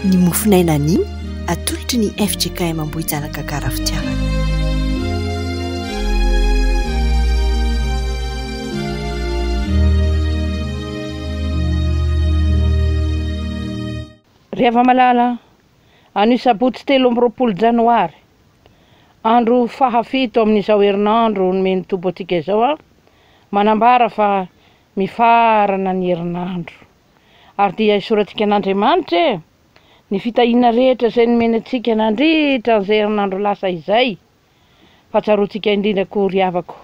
ny mofinaina an'iny atolotry ny FJKM Ambohijanaka Karafitiavana. Rehefa malala anio sabotsy 13 janoary andro fahafito amin'izao herinandro nomeny tompo atsika izao manambara fa mifarana ny herinandro ary dia isoratsika an'Andriamanitra ny fitahiana rehetra izay nomeny antsika nandritra an'izay herinandro lasa izay fa tsaroantsika indrindra koa ry havako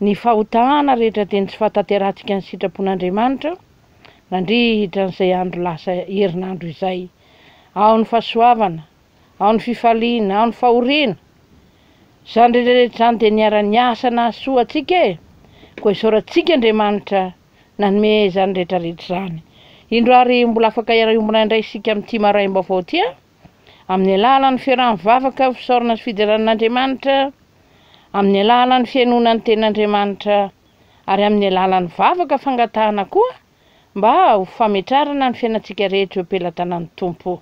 ny fahotana rehetra teny tsy fahatanterantsika ny sitrapon'Andriamanitra nandritra an'izay andro lasa herinandro izay, ao ny fahasoavana, ao ny fifaliana, ao ny fahoriana. Izany rehetrarehetra izany dia niara-niasa na soa antsika koa isaorantsika Andriamanitra nanome izany rehetrarehetra izany. Indroary mbola afaka hiara-iombona indray isika amin'ity maraim-baovao ity amin'ny alalan'ny fiaraha-mivavaka fisaorana sy fideran'Andriamanitra, amin'ny alalan'ny fiainona ny tenin'Andriamanitra ary amin'ny alalan'ny vavaka fangatahana koa mba ho fametrarana ny fiainantsika rehetra eo am-pelantanan'ny Tompo.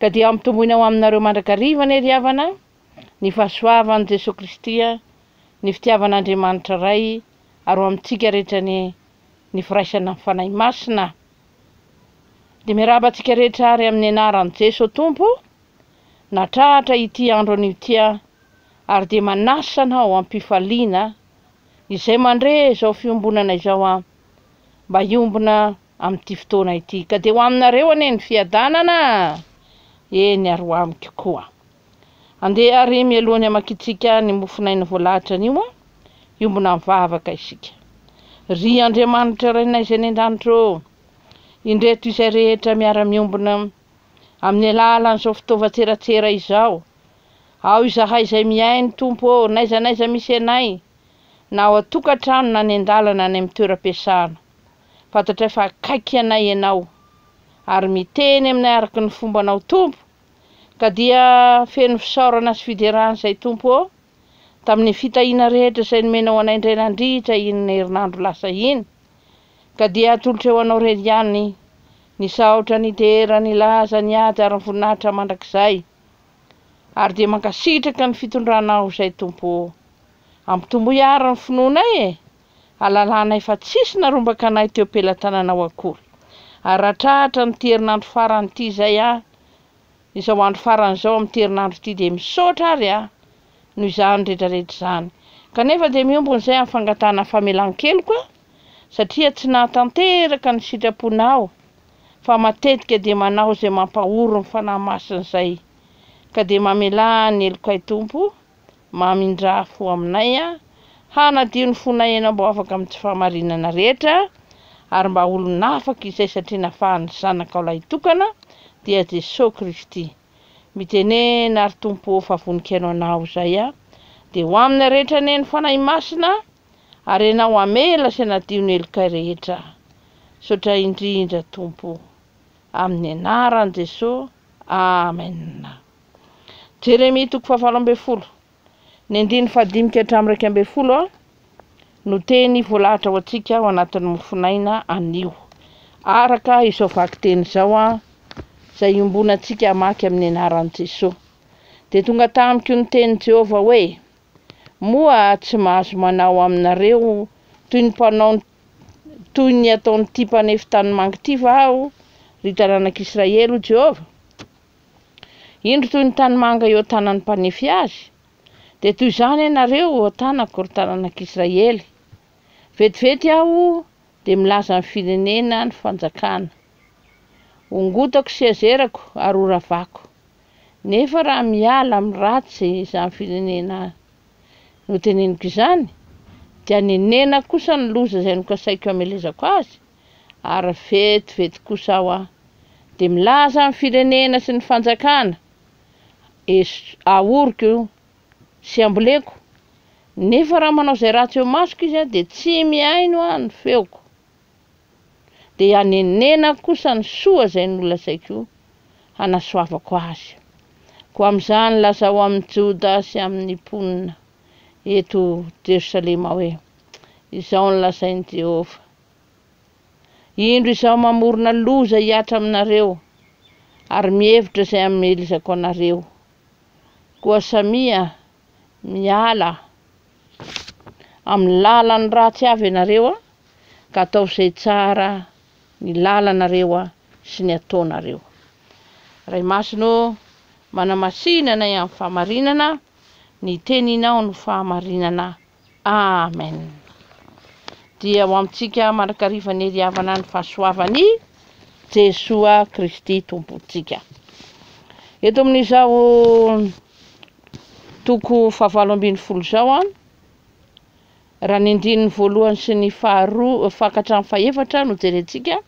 Ka dia ampitomboina ao aminareo mandrakariva ry havana ny fahasoavan'i Jesosy Kristy, ny fitiavan'Andriamanitra ray ary amintsika rehetra ny firaisana ny fanahy masina. Dia miarahaba antsika rehetra ary amin'ny anaran'i Jesosy Tompo natrahatra ity andro anio ity ary dia manasa anao am-pifaliana izay mandre izao fiombonana izao mba hiombona amin'ity fotoana ity. Ka dia ho aminareo anie ny fiadanana eny ary ho amiko koa. Andeha ary mialohany amakitsika ny mofinaina voalahatra anio hiombona mivavaka isika. Ry Andriamanitra rainay izay ny an-danitro, indreto izay rehetra miara-miombona amin'ny alalan'izao fitaovan-tseratsera izao, ao izahay izay miainy Tompo, naizanaiza misy anay, na ao an-tokantrano na ny an-dalana na amin'ny toeram-piasana. Fantatray fa akaiky anay ianao ary miteny aminay araka ny fombanao Tompo, ka dia feno fisaorana sy fiderana izay Tompo tamin'ny fitahiana rehetra izay nomenao anay indray nandritra iny ny herinandro lasa iny. Ka dia atolotra eo anao irery ihany ny saotra, ny tera, ny laza, ny ady ary ny voninahitra mandrakizay, ary dia mankasitraka ny fitondranao izay Tompo. Ampitombo ihara ny finoanay alalanay fa tsisy narombaka anay teo am-pelantananao akory. Ary ratrahatra ny herinandro farany ity izay izao andro farany izao amin'ny herinandro ity dia misaotra ary noho izany rehetrarehetra izany. Kanefa dia miombona izay amin'ny fangatahana famelan-keloka satria tsy nahatanteraka ny sitraponao fa matetika dia manao izay mampahoro ny fanahy masina izay. Ka dia mamela ny helokay Tompo, mamindrafo aminay hanadio ny fonay ianao mba afaka amin'ny tsy fahamarinana rehetra ary mba olon'afaka izay satria nafahan'ny zanakao ilay tokana dia Jesosy Kristy. Mitenena ary Tompo fa vonikainao anao izay dia ho amina rehetra ny fanahy masina ary ianao amela sy hanadio ny helokay rehetra. Saotra indrindra Tompo amin'ny anaran'i Jesosy. Amen. Jeremia 7:12 ny 9:15 no teny voalahatra ho antsika ao anatin'ny mofinaina anio araka izao vaky teny izao izay iombona antsika hamaky amin'ny anaran'i Jesosy. Dia tonga tamiko ny teny Jehovah hoe: moa tsy mahazo manao aminareo toy ny ataon'ity mpanefy tanimanga ity va aho, ry tanànak'Israely o Jehovah? Indro toy ny tanimanga eo tanan'ny mpanefy azy, dia toy izany ianareo o tanako ry tanànak'Israely. Vetivety aho dia milaza ny firenena ny fanjakana, ongotako sy azerako ary oravako, nefa raha miala amin'ny ratsy izany firenena no teneniko izany dia nenena kosa ny loza izay nokasaiko hamelezako azy ary vetivety kosa aho dia milaza ny firenena sy ny fanjakana ahoriko sy amboleko, nefa raha manao izay ratsy eo masoko izy dia tsy miaino ny feoko, dia hanenena kosa ny soa izay nolazaiko hanasoavako azy. Koa amin'izany lazao amin'ny Joda sy amin'ny mponina eto Jerosalema hoe: izao ny lazain'i Jehovah: indro izao mamorona loza hiatra aminareo ary mihevitra izay amelizako anareo. Koa samia miala amin'ny lalany ratsy avy ianareo ka atao izay tsara ny lalanareo sy ny ataonareo. Ray Masino manamasinana amin'ny fahamarinana, ny teninao no fahamarinana. Amen. Dia ho amintsika manakariva ny heriavana ny fahasoavany Jesoa Kristy tompontsika. Eto amin'izao toko 7:20 zao raha ny andininy voalohany sy ny fahatramin'ny fahaefatra no jerentsika,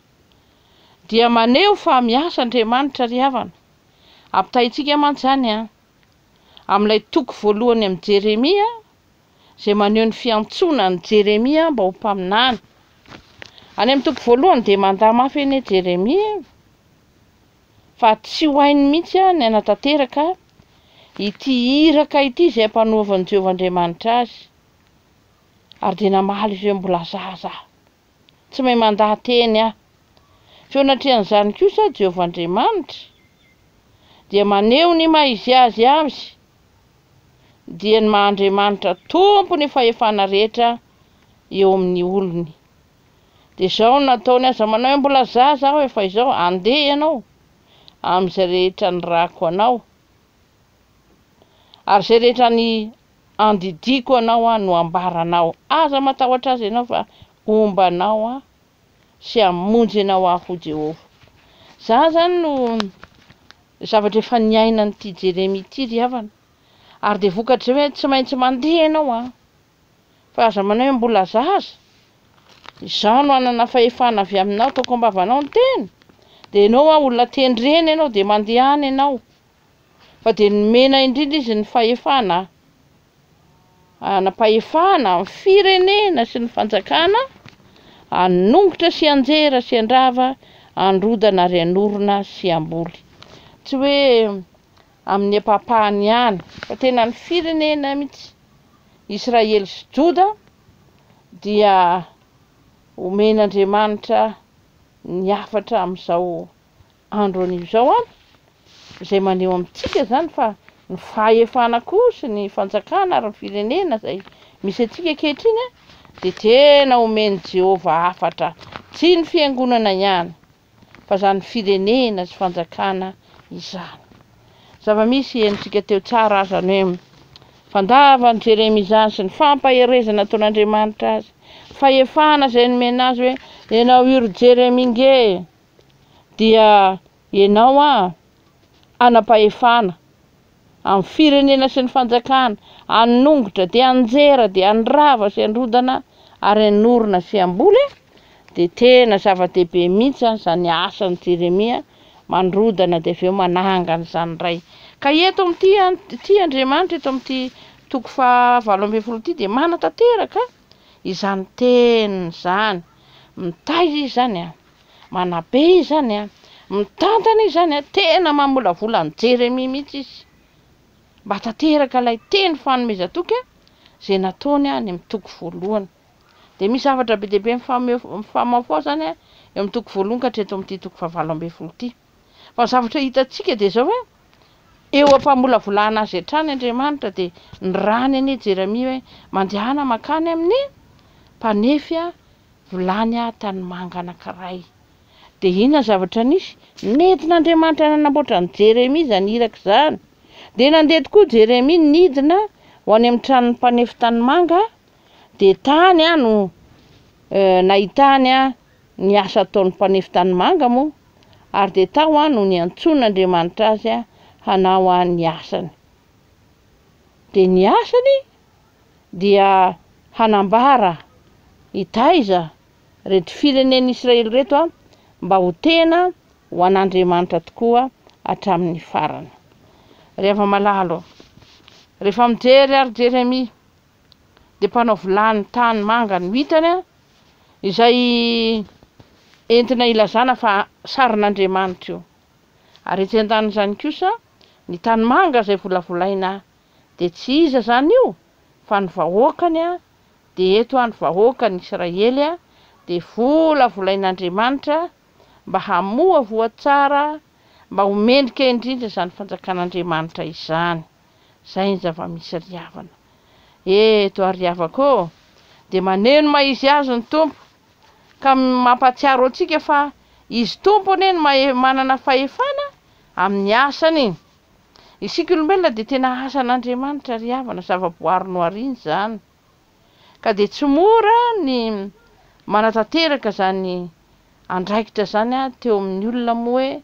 dia maneho fa miasa Andriamanitra ry havana. Ampitahintsika mantsy zany amin'ilay toko voalohany amin'ny Jeremia, izay maneho ny fiantsonan'ny Jeremia mba ho mpaminany. Any amin'ny toko voalohany dia mandà mafy eny Jeremia fa tsy ho hainy mihitsy ny anatanteraka ity iraka ity izay ampanaovan'i Jehovah Andriamanitra azy. Ary dia namaly izy hoe mbola zaza, tsy mahay mandà teny feonatrian'izany kosa Jehovah Andriamanitra dia maneho ny maizy azy dia ny Mahandriamanitra tompony fahefana rehetra eo amin'ny olony. Dia izao nataony aza manao mbola zaza aho efa izao andeha ianao amin'izay rehetra ny rako anao, ary izay rehetra ny andidiko anao no ambaranao. Aza matahotra azy ianao fa ombanao sy hamonjy ianao ho Jehovah. Za zany no zavatra efa niainan'ity Jeremia ity ry havana, ary dia vokatra hoe tsy maintsy mandeha ianao fa aza manao mbola zaza. Izao no anana fahefana avy aminao, toko ambavanao ny teny, dia ianao olona tendreny ianao dia mandehana ianao, fa dia nomena indrindra izy ny fahefana, anam-pahefana amin'ny firenena sy ny fanjakana, hanongotra sy anjera sy andrava, androdana ary anorona sy amboly. Tsy hoe amin'ny ampapahany ihany, fa tena ny firenena mihitsy, Israely sy Joda, dia omen'Andriamanitra ny hafatra amin'izao andro an'izao izay maneho amintsika zany fa ny fahefana koa sy ny fanjakana ary ny firenena izay misy antsika ankehitriny dia tena omen'i Jehovah hafatra, tsy ny fiangonana ihany fa zany firenena sy fanjakana izany. Zava-misy enitsika teo tsara zany hoe fandava ny Jeremia izany sy ny fampaherezana ataon'Andriamanitra azy, fahefana izay nomena azy hoe ianao io ry Jeremia nge, dia ianao anam-pahefana amin'ny firenena sy ny fanjakana, hanongotra dia anjera dia andrava sy androdana ary anorona sy amboly. Dia tena zava-dehibe mihitsy zany asan'i Jeremia mandrodana dia avy eo manangana izany ray. Ka eto amin'ity Andriamanitra eto amin'ity toko 7:20 ity dia manatanteraka izany teniny izany, mitaiza izy zany manabe izy zany mitantana izy zany tena mamolavola ny Jeremia mihitsy izy mba tanteraka ilay teny fanomezan-toky izay nataony ny amin'ny toko voalohany. Dia misy zavatra be dehibe mifamafoa zany eo amin'ny toko voalohany ka hatreto amin'ity toko 7:20 ity. Fa zavatra hitantsika dia izao hoe eo ampamolavolana azy hatrany Andriamanitra dia ny rany anie Jeremia hoe mandehana makany amin'ny mpanefy vilany tanimanga anankiray. Dia inona zavatra nisy nentin'Andriamanitra nanamboatra ny Jeremia zany iraka izany. Dia nandeha tokoa Jeremia nidina ho any amin'ny tranon'ny mpanefy tanimanga, dia tany no nahitany ny asa ataon'ny mpanefy tanimanga moa, ary dia tao no niantson'Andriamanitra azy hanao ny asany. Dia ny asany dia hanambara hitaiza reto firenena Israely reto mba ho tena ho an'Andriamanitra tokoa hatramin'ny farany. Rehefa malalo, rehefa mijery ary Jeremia dia mpanao vilany tany manga no hitany izay entina ilazana fa sarin'Andriamanitra io. Ary etsy an-daniny kosa ny tany manga izay volavolaina dia tsy iza zany io fa ny vahoakany dia eto ny vahoakan'ny Israely dia volavolain'Andriamanitra mba hamoa voatsara mba homendrika indrindra izany fanjakan'Andriamanitra izany. Zay ny zava-misy riavana. Eto ariavako dia maneno maizy azy ny tompo ka mampatsiaro antsika fa izy tompo anie no manana fahefana amin'ny asany. Isika olombelona dia tena asan'Andriamanitra riavana, zava-boary nohariany zany. Ka dia tsy mora ny manatanteraka zany andraikitra zany teo amin'ny olona moa hoe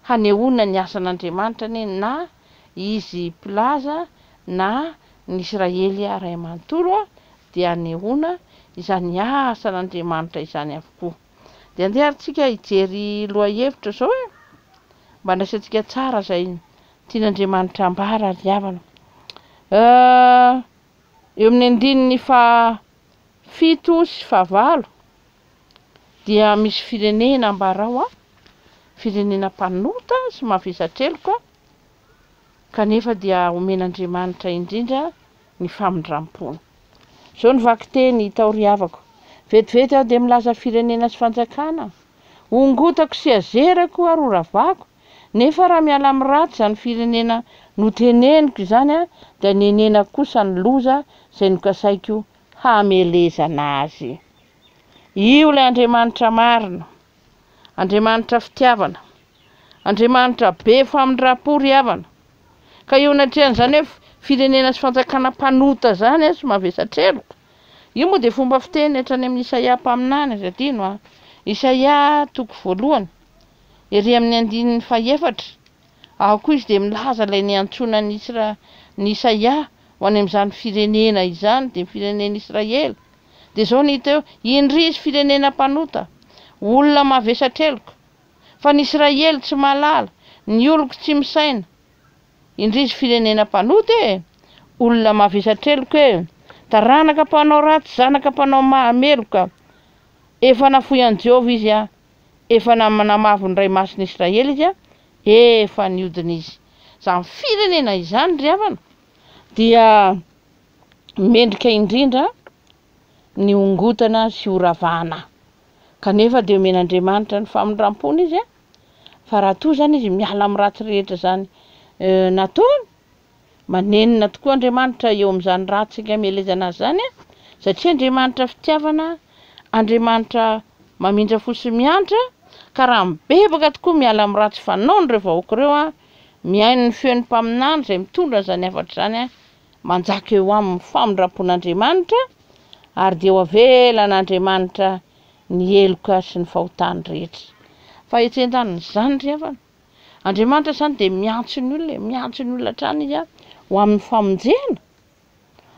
hanehoana ny asan'Andriamanitra na izy mpilaza na ny Israely ray amanontolo dia hanehoana izany asan'Andriamanitra izany avokoa. Dia andeha tsika hijery lohahevitra zao mba handraisantsika tsara zay tian'Andriamanitra ambara riavana. Eo amin'ny andininy fito sy favalo dia misy firenena ambarao firenena mpanota sy mavesa-treloka kanefa dia omen'Andriamanitra indrindra ny famindram-pony. Zao ny vaky teny tao riavako. Vetivety aho dia milaza firenena sy fanjakana, ongotako sy azerako ary oravako, nefa raha miala amin'ny ratsy zany firenena noteneniko izany dia nenena kosa ny loza izay nokasaiko hamelezana azy. Io ilay Andriamanitra marina, Andriamanitra fitiavana, Andriamanitra be famindram-po riavana. Ka eo anatrehan'izany hoe firenena sy fanjakana mpanota zany sy mavesa-treloka. Io moa dia fomba fiteny hatrany amin'ny Isaia mpaminany aza dino Isaia toko voalohany ery amin'ny andininy fahaefatra. Ao koa izy dia milaza ilay niantsona ny Isaia ho any amin'izany firenena izany dia firenena Israely. Dia zao ny hita eo, indrisy firenena mpanota, olona mavesa-treloka, fa ny Israely tsy mahalala, ny oloko tsy misaina. Indrisy firenena mpanota olona mavesa-treloka taranaka mpanao ratsy, zanaka mpanao mahameloka. Efa nafoy an Jehova izy efa namavo ny ray masiny Israely izy efa niodina izy. Izany firenena izany riavana dia mendrika indrindra ny ongotana sy oravana. Kanefa dia omen'Andriamanitra ny famindram-pony izy fa raha toa zany izy miala amin'ny ratsy rehetra zany nataony, manenina tokoa Andriamanitra eo amin'izany ratsy hamelezana azy zany satria Andriamanitra fitiavana, Andriamanitra mamindra fo sy miantra. Ka raha mibebaka tokoa miala amin'ny ratsy fanaon'ireo vahoaka ireo miaino ny feon'ny mpaminany izay mitondra zany hafatra zany manjaka eo amin'ny famindram-pon'Andriamanitra ary dia ho avelan'Andriamanitra ny eloka sy ny fahotany rehetra. Fa etsen-daniny zany riavana, Andriamanitra zany dia miantso ny olona hatrany izy ho amin'ny famonjena.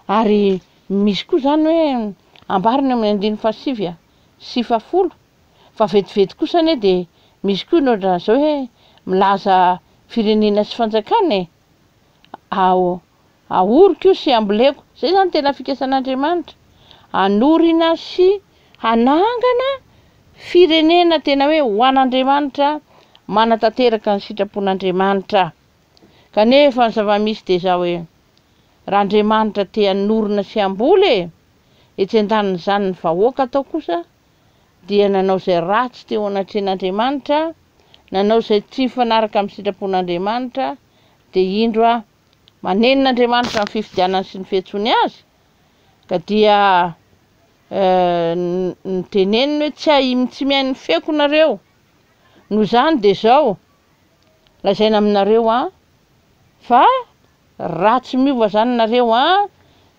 Ary misy koa zany hoe ambarina amin'ny andininy fahasivy sy fahafolo. Fa vetivety kosa dia misy koa nohatra zao hoe milaza firenena sy fanjakana ahoriko sy amboleko. Zay zany tena fikasan'Andriamanitra, hanorina sy hanangana firenena tena hoe ho an'Andriamanitra, manatanteraka ny sitrapon'Andriamanitra. Kanefa ny zava-misy dia zao hoe raha Andriamanitra te hanorina sy hamboly etsen-daniny zany ny vahoaka atao kosa dia nanao izay ratsy teo anatrehan'Andriamanitra, nanao izay tsy mifanaraka amin'ny sitrapon'Andriamanitra, dia indro manenon'Andriamanitra ny fifidianany sy ny fiantsony azy. Ka dia niteneniny hoe tsy mihaino ny feoko nareo. Noho izany dia zao lazaina aminareo fa ratsy miova zany nareo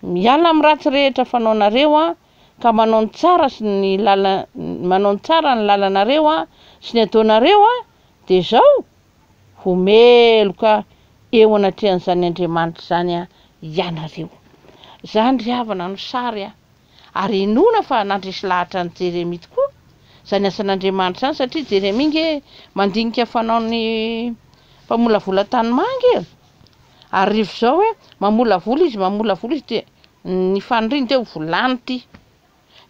miala amin'ny ratsy rehetra fanaonareo ka manao ny tsara ny lalanareo sy ny ataonareo dia zao ho meloka eo anatrehan'izany Andriamanitra zany ianareo. Zany riavana no sary ary inona fa nandresy lahatra ny Jeremia tokoa zany asan'Andriamanitra zany satria Jeremia nge mandinika fanaony mpamolavola tanimangy ary rivo zao hoe mamolavola izy dia ny faniriny teo volany ty.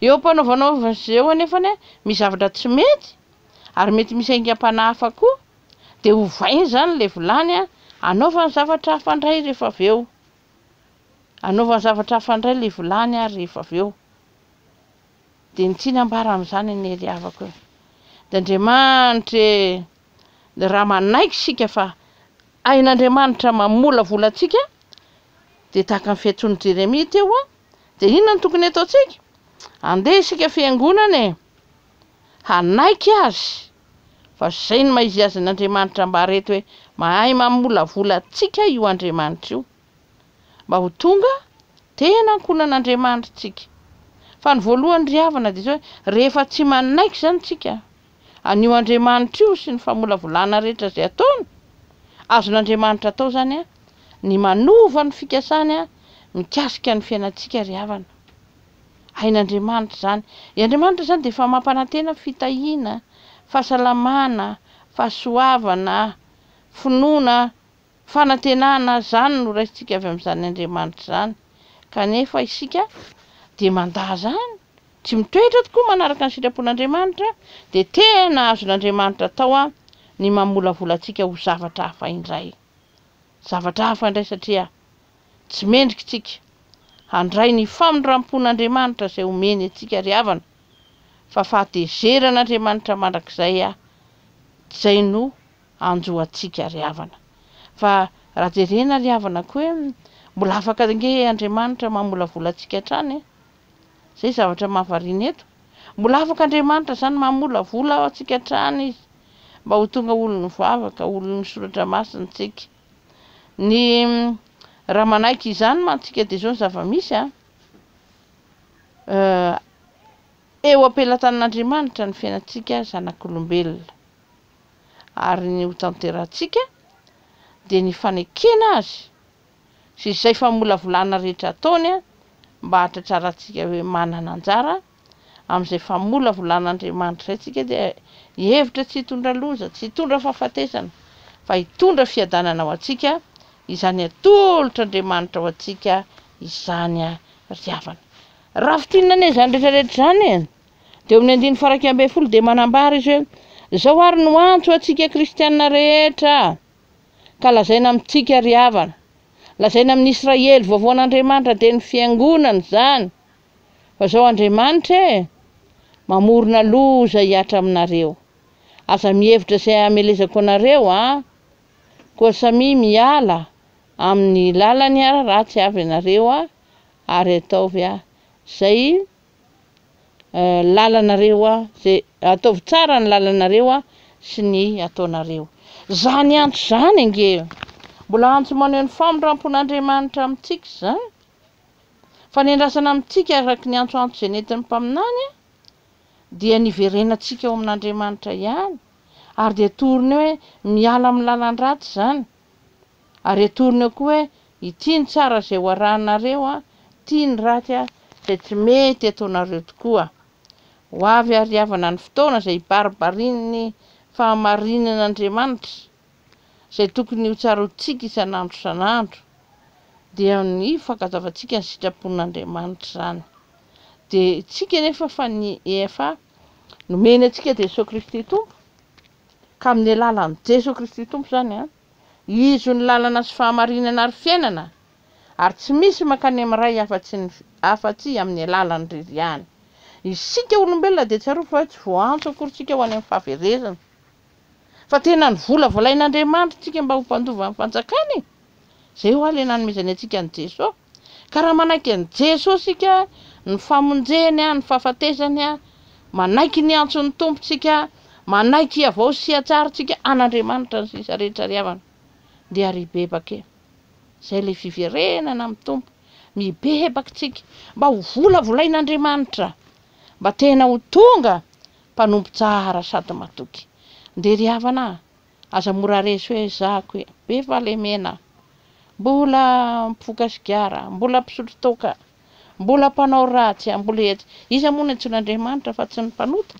Eo mpanaovanao zeo anefa misy zavatra tsy mety ary mety misy aingam-panahy hafa koa dia hovainy zany le volany anaovany zavatra hafa indray rehefa avy eo. Anaovany zavatra hafa indray le volany rehefa avy eo. Dia ny tiana ambara amin'izany ny riavako. Dia Andriamanitra raha manaiky sika fa ain'Andriamanitra mamola volantsika de tahaka ny fiantsoan'i Jeremia teo de inona no tokony ataontsika? Andeha isika fiangonana hanaiky azy, fa zay no maizy azy n'Andriamanitra mba reto hoe mahay mamola volantsika io Andriamanitra io, mba ho tonga tena ankonan'Andriamanitra tsika. Fa ny voalohany ry havana de hoe rehefa tsy manaiky zany tsika anio Andriamanitra io sy ny famolavolana rehetra zay ataony, azon'Andriamanitra atao zany ny manova ny fikasany mikasika ny fiainantsika ry havana. Hain'Andriamanitra zany. I Andriamanitra zany de efa mampanantena fitahiana, fahasalamana, fahasoavana, finoana, fanantenana, zany no raisitsika avy amin'izany Andriamanitra zany. Kanefa isika de manda zany, tsy mitoetra tokoa manaraka ny sitrapon'Andriamanitra de tena azon'Andriamanitra atao ny mamolavolantsika ho zavatra hafa indray. Zavatra hafa indray satria tsy mendrika tsika handray ny famindrampon'Andriamanitra zay omeny atsika ry havana, fa fahatezeran'Andriamanitra mandrakizay zay no anjoatsika ry havana. Fa raha jerena ry havana koa mbola afaka nge Andriamanitra mamolavolantsika hatrany, zay zavatra mahavariana eto. Mbola afaka Andriamanitra zany mamolavola ao atsika hatrany izy, mba ho tonga olony vavaka, olony soratra masina tsika. Ny raha manaiky izany mantsika de zao ny zava-misy eo am-pelatanan'Andriamanitra ny fiainantsika zanak'olombelona, ary ny ho tanterahantsika de ny fanekena azy sy izay famolavolana rehetra ataony mba hahatratrarantsika hoe manana anjara amin'izay famolavolan'Andriamanitra zay tsika de hevitra tsy hitondra loza, tsy hitondra fahafatesana, fa hitondra fiadanana ho atsika, izany atolotr'Andriamanitra ho atsika izany ry havana. Raha fitinana ane zany rehetrarehetra zany de eo amin'ny 1:12 de manambara izy hoe zao ary no antso atsika kristianina rehetra ka lazaina amintsika ry havana, lazaina amin'ny Israely voavoan'Andriamanitra de ny fiangonana zany, fa zao Andriamanitra mamorona loza hiatra aminareo, aza mihevitra zay amelezako anareo koa samy miala amin'ny lalany ratsy avy anareo ary ataovy zay lalanareo zay ataovy tsara ny lalanareo sy ny ataonareo. Zany antso zany nge, mbola antso maneho ny famindrampon'Andriamanitra amintsika zany, fa ny andrasana amintsika araka ny antsoantso zay nentin'ny mpaminany dia niverenatsika ao amin'Andriamanitra ihany, ary de atoriny hoe miala amin'ny lalan-dratsy zany, ary atoriny eo koa hoe ity ny tsara zay ho arahanareo, ity ny ratsy zay tsy mety ataonareo tokoa. Ho avy ary havana ny fotoana zay baribarin'ny fahamarinan'Andriamanitra zay tokony ho tsarotsika isan'andro isan'andro dia ny fankazavatsika ny sitrapon'Andriamanitra zany. De tsika nefa fa ny efa nomeny atsika de Jesosy Kristy Tompo, ka amin'ny alalan'i Jesosy Kristy Tompo zany izy ny lalana sy fahamarinana ary fiainana, ary tsy misy mankany amin'ray afa-tsy amin'ny alalan'ny ririany. Isika olombelona de tsaroa fa tsy voantso akory ho any amin'ny fahaverezana, fa tena ny vola voalain'Andriamanitra tsika mba ho mpandova amin'ny fanjakany. Zay ho le nanomezany atsika ny Jesosy. Ka raha manaiky ny Jesosy sika ny famonjeny ny fahafatesany manaiky ny antson'ny tompontsika, manaiky avao sy atsaratsika an'Andriamanitra ny sisa rehetra ry havana, de ary bebaka zay le fiverenana amin'ny tompo, mibebaka tsika mba ho volavolain'Andriamanitra, mba tena ho tonga mpanompo tsara sady matoky. De ry havana aza mora resy hoe zako hoe be valemena, mbola mpifoka sigara, mbola mpisotro toaka, mbola mpanao ratsy, mbola etsy. Izy moa ny antson'Andriamanitra fa tsy ny mpanota,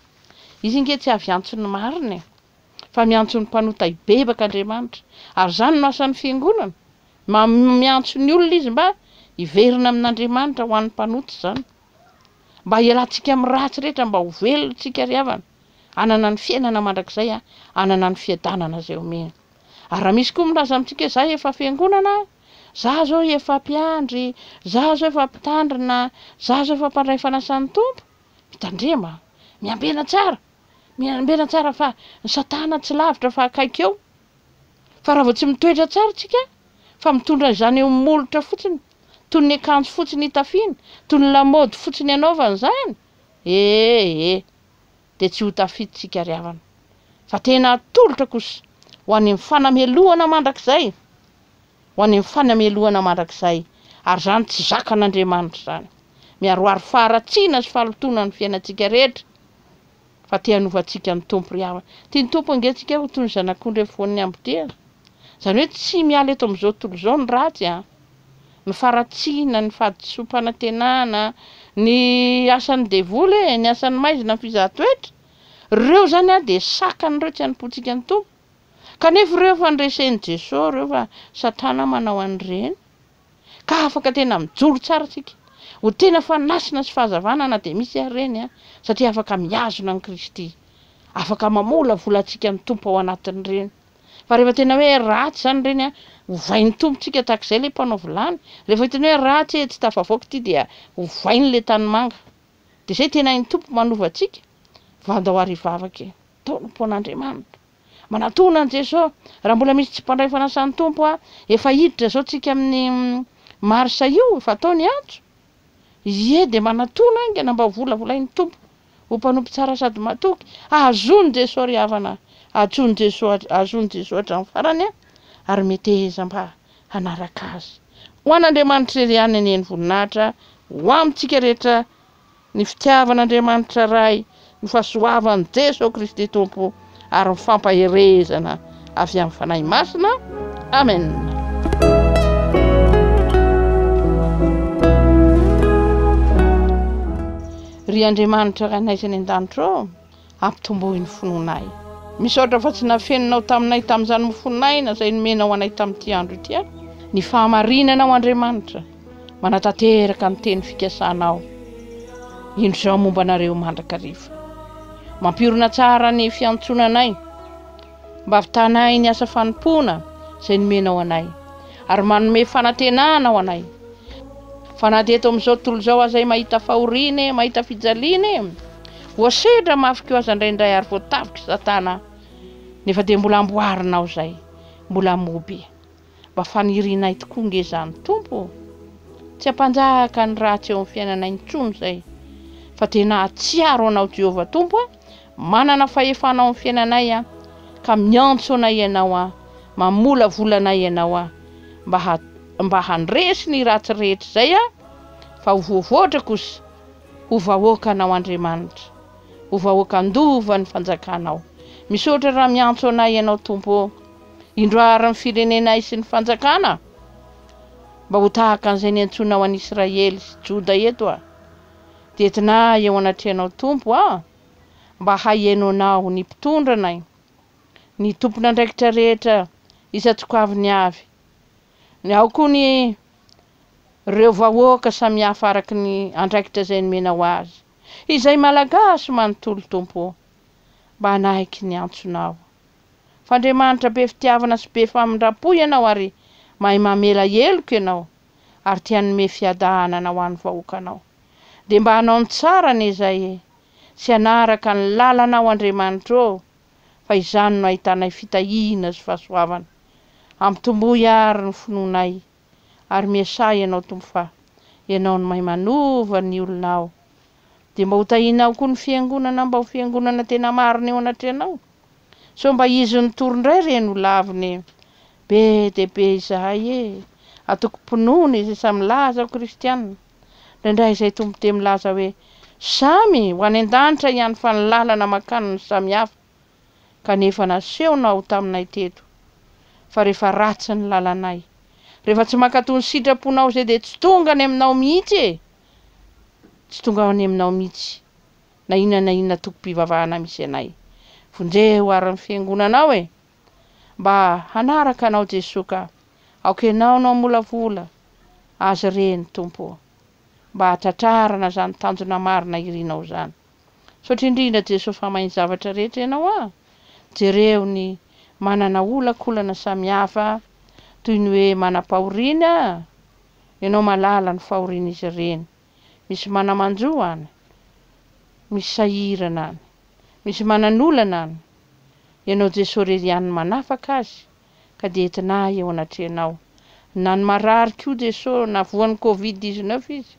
izy nge tsy avy antsony marina fa miantso ny mpanota ibebaka Andriamanitra. Ary zany no asan'ny fiangonana, miantso ny olona izy mba hiverina amin'Andriamanitra ho an'ny mpanota zany, mba hialantsika amin'ny ratsy rehetra, mba ho velontsika ry havana, anana ny fiainana mandrakizay, anana ny fiadanana zay omeny. Ary raha misy koa milaza amintsika za efa fiangonana, za zao efa mpiandry, za zao efa mpitandrina, za zao efa mpandray fanasan'ny tompo, mitandrema, miambena tsara, miambena tsara fa ny satana tsy lavitra fa akaiky eo. Fa raha vao tsy mitoetra tsara tsika, fa mitondra izany eo molotra fotsiny, toy ny akanjo fotsiny hitafiana, toy ny lamaody fotsiny anaovana zany. De tsy ho tafity tsika ry havana. Fa tena atolotra kosa ho any amin'ny fanamelohana mandrakizay. Ho any amin'ny fanamelohana mandrakizay. Ary zany tsy zakan'Andriamanitra zany. Miaroaro faharatsiana sy fahalotona ny fiainantsika rehetra. Fa te hanovantsika ny tompo ry havana. Tia ny tompo angesika ho toy ny zanak'ondry foan'ny ambotea. Zany hoe tsy miala eto amin'izao tontolo izao ny ratsy ny faharatsiana, ny fahadisom-panantenana, ny asan'ny devoly, ny asan'ny maizina ny fizahan-toetra. Reo zany de sakan'ireo tsy hanompoantsika ny tompo. Kanefa reo fa nyresen'i Jesosy reo fa satana manao an'ireny. Ka afaka tena mijoro tsara tsika. Ho tena fanasina sy fahazavana na de misy areny satria afaka miazona ny Kristy. Afaka mamola volantsika ny tompo ao anatin'ireny. Fa rehefa tena hoe ratsy zany ireny hovain'ny tompontsika tahak'izay le mpanao vilany. Rehefa tena hoe ratsy tsy tafavoaka ity dia hovainy le tanimanga. De zay tena ny tompo manovantsika. Vandao arivavaka tompo an'Andriamanitra. Manatona an' Jesosy. Raha mbola misy tsy mpandray fanasan'ny tompo efa hiditra zao tsika amin'ny marsa io, efa ataony antso. De manatona aingana mba volavolain'ny tompo. Ho mpanompo tsara sady matoky. Azony Jesosy ry havana. Azony Jesosy hatramin'ny farany ary meteza mba hanaraka azy. Ho an'Andriamanitra iray ihany ny voninahitra, ho amintsika rehetra ny fitiavan'Andriamanitra ray, ny fahasoavan'i Jesosy Kristy tompo ary ny fampaherezana avy amin'ny fanahy masina. Amen. Ry Andriamanitra rainaizany an-danitra ampitombohy ny finoanay. Misaotra fa tsy nafeninao taminay tamin'izany mofonaina izay nomenao anay tamin'ity andro ity. Ny fahamarinanao Andriamanitra manatanteraka ny teny fikasanao. Indro izao momba anareo mandrakariva. Mampirona tsara ny fiantsonanay. Mba havitanay ny asa fanompona izay nomenao anay. Ary manome fanantenana ao anay. Fa na eto amin'izao tontolo izao azay mahita fahoriana, mahita fijaliana, voasedra mafika aza indraindray ary voatavika satana. Nefa dia mbola amboarinao zay, mbola moby. Mba fanirinay tokoa nge zany tompo. Tsy hampanjaka ny ratsy eo amin'ny fiainanay intsony zay. Fa tena atsiaro anao Jehovah tompo manana fahefanao amin'ny fiainanay ka miantso anay ianao mamola volanay ianao mba handresy ny ratsy rehetra zay fa ho voavoatra kosa ho vahoaka anao Andriamanitra. Ho vahoaka andova ny fanjakanao. Misaotra raha miantso anay ianao tompo. Indroary ny firenenay sy ny fanjakana. Mba ho tahaka an'izay niantsonao an'i Israely sy Joda eto Detinay eo anatrehanao tompo mba haihainao anao ny mpitondranay, ny tompon'andraikitra rehetra isatsokavin'ny avy. Ao koa ny reo vahoaka samihafa araky ny andraikitra izay nomenao azy. Izay malagasy manontolo tompo. Mba hanaiky ny antsonao. Fa Andriamanitra be fitiavana sy be famindrapo ianao ary mahay mamela heloko ianao ary tia hanome fiadanana ho an'ny vahoakanao. De mba hanao ny tsara nezay sy hanaraka ny lalanao Andriamanitra fa izany no ahitanay fitahiana sy fahasoavana. Ampitombohy ary ny finoanay ary miasay ianao tompo fa ianao no mahay manova ny olonao. De mba ho tahinao koa ny fiangonana mba ho fiangonana tena marina eo anatrehanao. So mba izy ny torindray reny ho laviny be de be izahay atoko mpinoana izay samy laza kristianina. Indray izay tompo te milaza hoe samy ho any an-danitra ihany fa ny lalana makany ny samihafa. Kanefa nasehonao taminay teto. Fa rehefa ratsy ny lalanay, rehefa tsy mankatony sitraponao zay de tsy tonga any aminao mihitsy tsy tonga any aminao mihitsy na inona tokom-pivavahana misy anay. Vonjeo ary ny fiangonanao mba hanaraka anao Jesosy ka aoka ianao no amolavola azy reny tompo. Mba hatratrarana zany tanjona marina irinao zany. Satria indrindra Jesosy fa mahay zavatra rehetra ianao jereo ny manana olakolana samihafa toy ny hoe manam-pahoriana ianao malala ny fahoriana izy reny. Misy manamanjo misy sahirana misy manan'olana any ianao Jesosy rerian'ny manafaka azy ka dia entina eo anatrehanao na ny marary koa Jesosy na voan'ny Covid-19 izy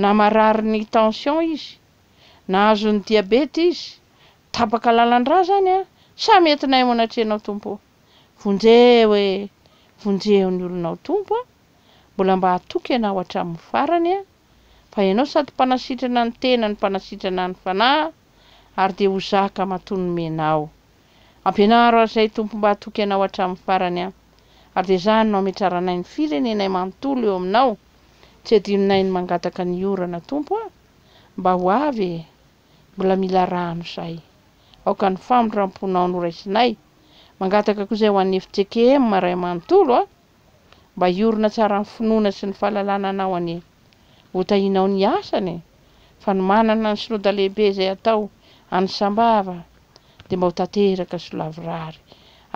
na marary ny tension izy na azon'ny diabety izy tapaka lalan-drà zany a samy entina eo anatrehanao Tompo vonjeo vonjeo ny olonao Tompo mbola mba hatoky ianao hatramin'ny farany a fa ianao sady mpanasitrana ny tena ny mpanasitrana ny fanahy ary dia ho zaka matononmenao ampianaro azay Tompo mba hatoky ianao hatramin'ny farany a ary dia zany no ametraranay ny firenenay manontolo eo aminao tsy adinonay ny mangataka ny orana Tompo a mba ho avy mbola mila rano zay aoka ny famondram-ponao noraisinay mangataka koa zay ho an'ny FJKM maray manontolo a mba iorina tsara ny finoana sy ny fahalalana anao ane ho tahinao ny asany fa ny manana ny sinoda lehibe zay atao any Sambava dia mba ho tanteraka solavrary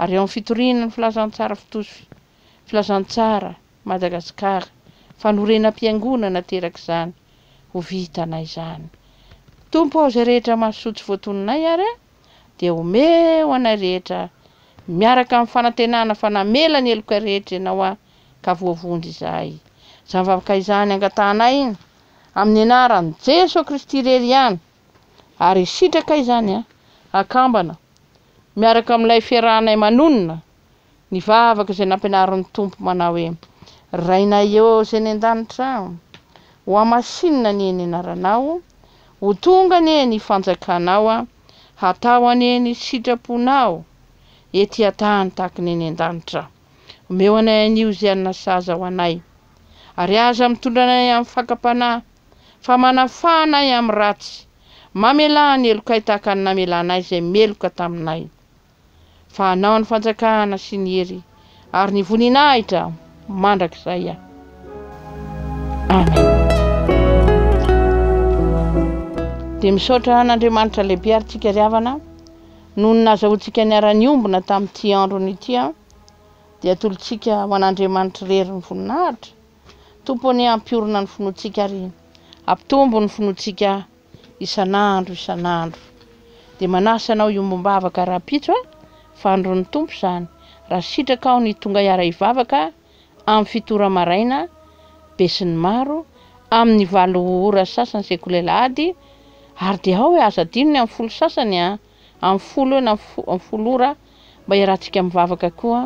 ary eo amin'ny fitoriana ny filazantsara filazantsara Madagasikara fanorenam-piangonana teraka izany ho vitanay izany Tompo ao zay rehetra mahasotsy voatononay ary dia omeo anay rehetra miaraka amin'ny fanantenana fa namela ny eloka rehetra ianao a ka voavonjy izay izany vavaka izany angatanay amin'ny anaran'i Jesosy Kristy irery ihany ary sitraka izany a akambana miaraka amin'ilay fiarahanay manonona ny vavaka izay nampianarin'ny Tompo manao hoe rainay eo izay ny an-danitra ho amasinina ny eny anaranao ho tonga anie ny fanjakanao a hatao anie ny sitraponao ety atany tahaka ny eny an-danitra omeo anay an'io izay anona saza ho anay ary aza mitondra anay amin'ny fakapanahy fa manafanay amin'ny ratsy mamela ny elokay tahaka ny namelanay izay meloka taminay fa anao ny fanjakana sy ny hery ary ny voninahitra mandrakizay a amen dia misaotra an'Andriamanitra lehibe ary tsika riavana noho ny nahazahoantsika niara-ny ombona tamin'ity androny ity a dia atolotsika ho an'Andriamanitra rery ny voninahitra Tompo ny ampiorina ny finoantsika ary ampitombo ny finoantsika isan'andro dia manasa anao iombom-bavaka raha-pitso a fa andron'ny Tompo izany raha sitraka ao ny tonga hiara hivavaka amin'ny fitora maraina be sy ny maro amin'ny 8 ora sasany sekolelahady ary dia ao aza dinony amin'ny 10 sasany a amin'ny 10 na amin'ny 10 ora mba hiarahantsika mivavaka koa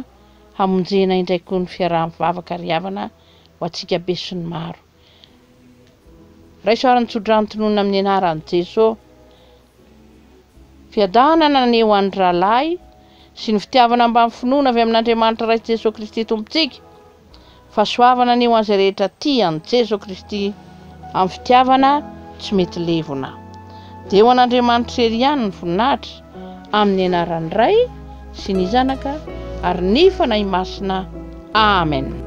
hamonjena indraiky koa ny fiaraha-mivavaka riavana ho antsika be sy ny maro raisoarany tsodrano tonona amin'ny anaran'i Jesosy fiadanana ny ho an'ny rahalahy sy ny fitiavana ambany finoana avy amin'Andriamanitra ray Jesosy Kristy Tompontsika fahasoavana ny ho an'izay rehetra tian'i Jesosy Kristy amin'ny fitiavana tsy mety levona dia ho an'Andriamanitra ery ihany ny voninahitra amin'ny anaran'ny Ray sy ny Zanaka ary ny fanahy masina amen